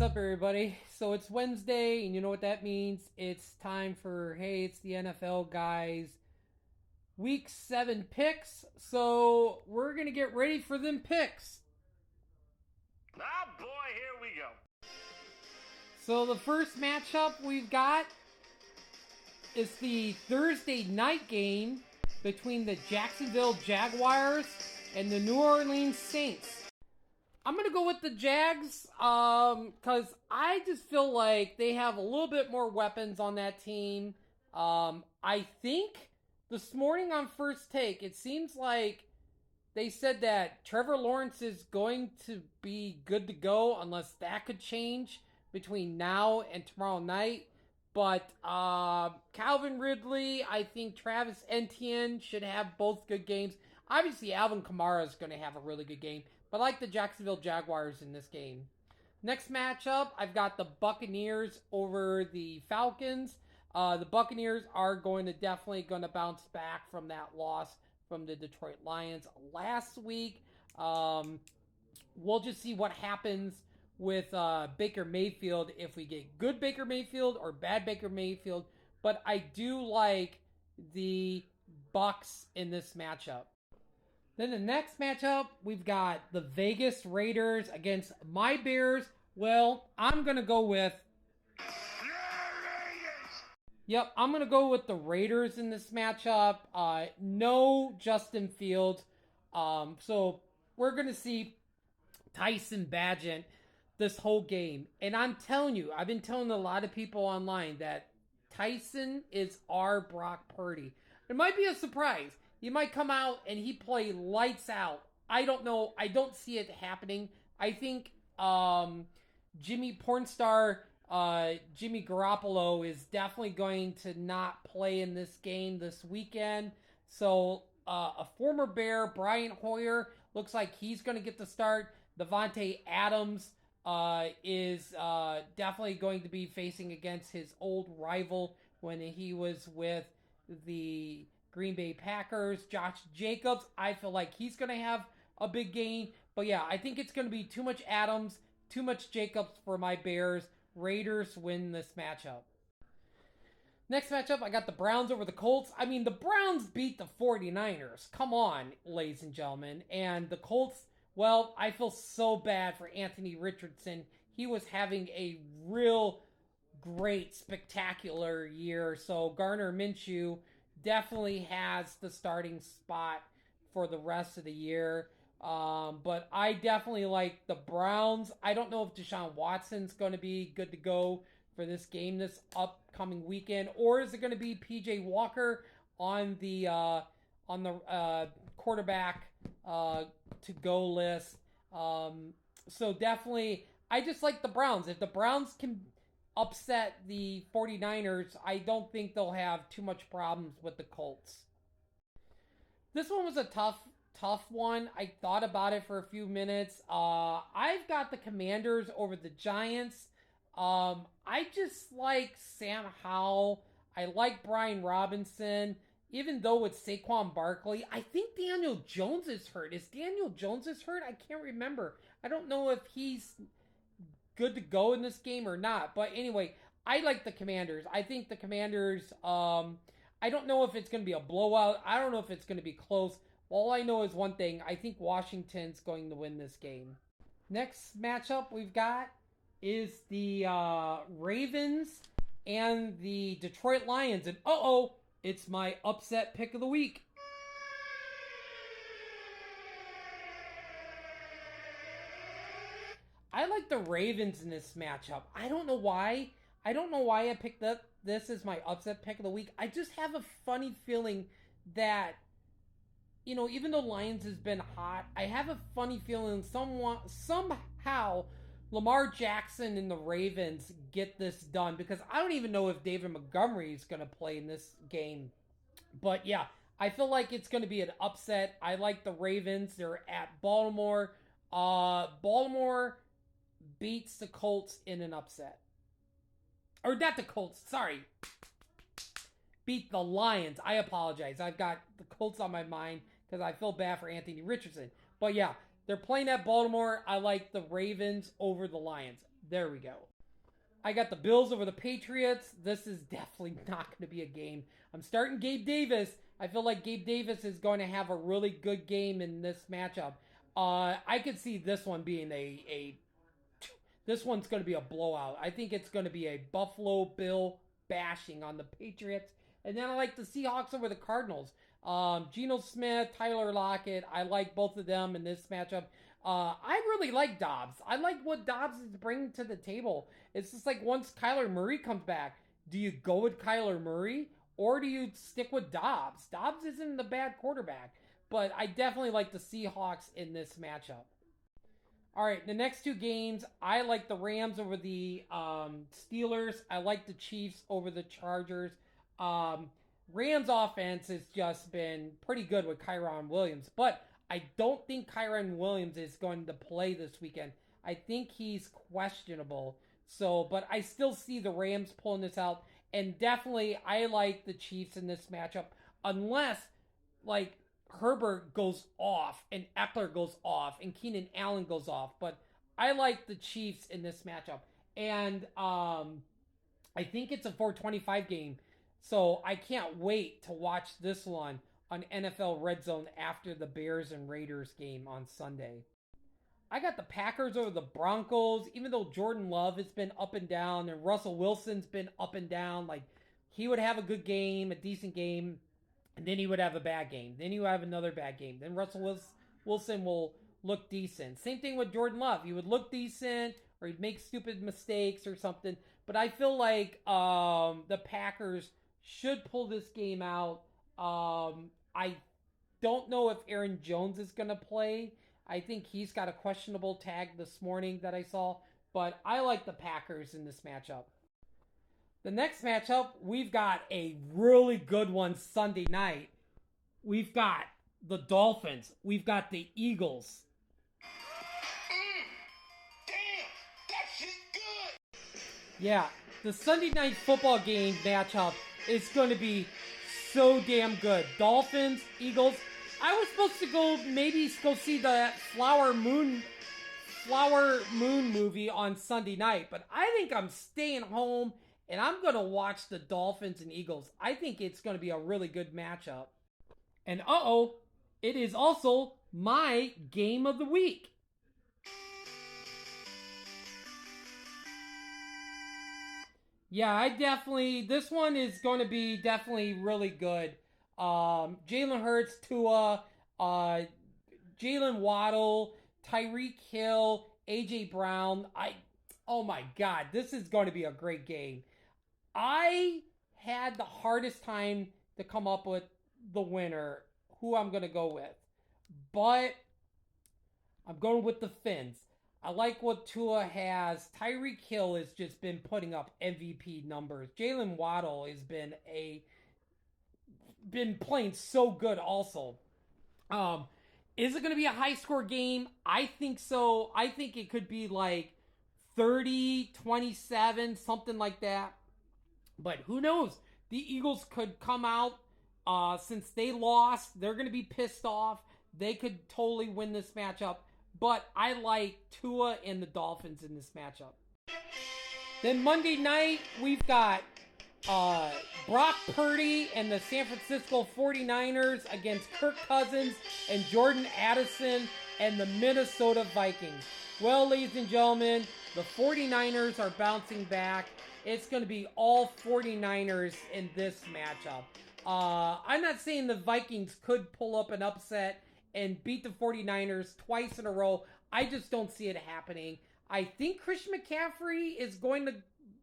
up, everybody? So it's Wednesday, and you know what that means. It's time for, hey, it's the NFL guys. Week 7 picks. So we're going to get ready for them picks. Oh boy, here we go. So the first matchup we've got is the Thursday night game between the Jacksonville Jaguars and the New Orleans Saints. I'm going to go with the Jags because I just feel like they have a little bit more weapons on that team. I think this morning on First Take, it seems like they said that Trevor Lawrence is going to be good to go unless that could change between now and tomorrow night. But Calvin Ridley, I think Travis Etienne should have both good games. Obviously, Alvin Kamara is going to have a really good game. But I like the Jacksonville Jaguars in this game. Next matchup, I've got the Buccaneers over the Falcons. The Buccaneers are definitely going to bounce back from that loss from the Detroit Lions last week. We'll just see what happens with Baker Mayfield, if we get good Baker Mayfield or bad Baker Mayfield. But I do like the Bucs in this matchup. Then the next matchup, we've got the Vegas Raiders against my Bears. Well, I'm going to go with... Yep, I'm going to go with the Raiders in this matchup. No Justin Fields. So we're going to see Tyson Bagent this whole game. And I'm telling you, I've been telling a lot of people online that Tyson is our Brock Purdy. It might be a surprise. He might come out and he play lights out. I don't know. I don't see it happening. I think Jimmy Pornstar, Jimmy Garoppolo is definitely going to not play in this game this weekend. So a former Bear, Brian Hoyer, looks like he's going to get the start. Devontae Adams is definitely going to be facing against his old rival when he was with the Green Bay Packers. Josh Jacobs, I feel like he's going to have a big game. But yeah, I think it's going to be too much Adams, too much Jacobs for my Bears. Raiders win this matchup. Next matchup, I got the Browns over the Colts. I mean, the Browns beat the 49ers. Come on, ladies and gentlemen. And the Colts, well, I feel so bad for Anthony Richardson. He was having a real great, spectacular year. So Gardner Minshew definitely has the starting spot for the rest of the year. But I definitely like the Browns. I don't know if Deshaun Watson's going to be good to go for this game this upcoming weekend, or is it going to be PJ Walker on the quarterback to go list? So definitely, I just like the Browns. If the Browns can upset the 49ers, I don't think they'll have too much problems with the Colts. This one was a tough one. I thought about it for a few minutes. I've got the Commanders over the Giants. I just like Sam Howell. I like Brian Robinson. Even though it's Saquon Barkley, I think Daniel Jones is hurt. Is Daniel Jones hurt? I can't remember. I don't know if he's good to go in this game or not. But anyway, I like the Commanders. I think the Commanders, I don't know if it's going to be a blowout. I don't know if it's going to be close. All I know is one thing. I think Washington's going to win this game. Next matchup we've got is the Ravens and the Detroit Lions. And it's my upset pick of the week. I like the Ravens in this matchup. I don't know why. I don't know why I picked up this as my upset pick of the week. I just have a funny feeling that, you know, even though Lions has been hot, I have a funny feeling somehow Lamar Jackson and the Ravens get this done, because I don't even know if David Montgomery is going to play in this game. But yeah, I feel like it's going to be an upset. I like the Ravens. They're at Baltimore. Baltimore beats the Colts in an upset. Or not the Colts, sorry. Beat the Lions. I apologize. I've got the Colts on my mind because I feel bad for Anthony Richardson. But yeah, they're playing at Baltimore. I like the Ravens over the Lions. There we go. I got the Bills over the Patriots. This is definitely not going to be a game. I'm starting Gabe Davis. I feel like Gabe Davis is going to have a really good game in this matchup. I could see this one being this one's going to be a blowout. I think it's going to be a Buffalo Bill bashing on the Patriots. And then I like the Seahawks over the Cardinals. Geno Smith, Tyler Lockett. I like both of them in this matchup. I really like Dobbs. I like what Dobbs is bringing to the table. It's just like once Kyler Murray comes back, do you go with Kyler Murray or do you stick with Dobbs? Dobbs isn't a bad quarterback, but I definitely like the Seahawks in this matchup. All right, the next two games, I like the Rams over the Steelers. I like the Chiefs over the Chargers. Rams offense has just been pretty good with Kyron Williams, but I don't think Kyron Williams is going to play this weekend. I think he's questionable. So, but I still see the Rams pulling this out. And definitely, I like the Chiefs in this matchup. Unless, like, Herbert goes off and Eckler goes off and Keenan Allen goes off. But I like the Chiefs in this matchup. And I think it's a 425 game. So I can't wait to watch this one on NFL Red Zone after the Bears and Raiders game on Sunday. I got the Packers over the Broncos, even though Jordan Love has been up and down and Russell Wilson's been up and down. Like, he would have a good game, a decent game, and then he would have a bad game. Then he would have another bad game. Then Russell Wilson will look decent. Same thing with Jordan Love. He would look decent or he'd make stupid mistakes or something. But I feel like the Packers should pull this game out. I don't know if Aaron Jones is going to play. I think he's got a questionable tag this morning that I saw. But I like the Packers in this matchup. The next matchup, we've got a really good one Sunday night. We've got the Dolphins. We've got the Eagles. Damn, that shit good. Yeah, the Sunday night football game matchup is going to be so damn good. Dolphins, Eagles. I was supposed to go see the Flower Moon movie on Sunday night, but I think I'm staying home and I'm going to watch the Dolphins and Eagles. I think it's going to be a really good matchup. And it is also my game of the week. Yeah, this one is going to be definitely really good. Jalen Hurts, Tua, Jalen Waddle, Tyreek Hill, AJ Brown. Oh my God, this is going to be a great game. I had the hardest time to come up with the winner, who I'm going to go with. But I'm going with the Fins. I like what Tua has. Tyreek Hill has just been putting up MVP numbers. Jalen Waddle has been playing so good also. Is it going to be a high score game? I think so. I think it could be like 30-27, something like that. But who knows? The Eagles could come out since they lost. They're going to be pissed off. They could totally win this matchup. But I like Tua and the Dolphins in this matchup. Then Monday night, we've got Brock Purdy and the San Francisco 49ers against Kirk Cousins and Jordan Addison and the Minnesota Vikings. Well, ladies and gentlemen, the 49ers are bouncing back. It's going to be all 49ers in this matchup. I'm not saying the Vikings could pull up an upset and beat the 49ers twice in a row. I just don't see it happening. I think Christian McCaffrey is going to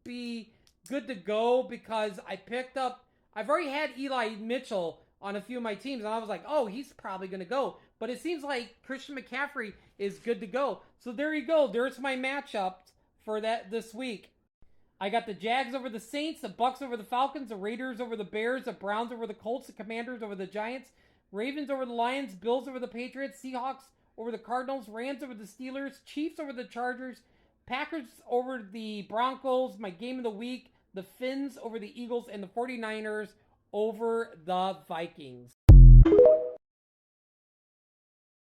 be good to go because I've already had Eli Mitchell on a few of my teams, and I was like, oh, he's probably going to go. But it seems like Christian McCaffrey is good to go. So there you go. There's my matchup for this week. I got the Jags over the Saints, the Bucks over the Falcons, the Raiders over the Bears, the Browns over the Colts, the Commanders over the Giants, Ravens over the Lions, Bills over the Patriots, Seahawks over the Cardinals, Rams over the Steelers, Chiefs over the Chargers, Packers over the Broncos, my game of the week, the Fins over the Eagles, and the 49ers over the Vikings.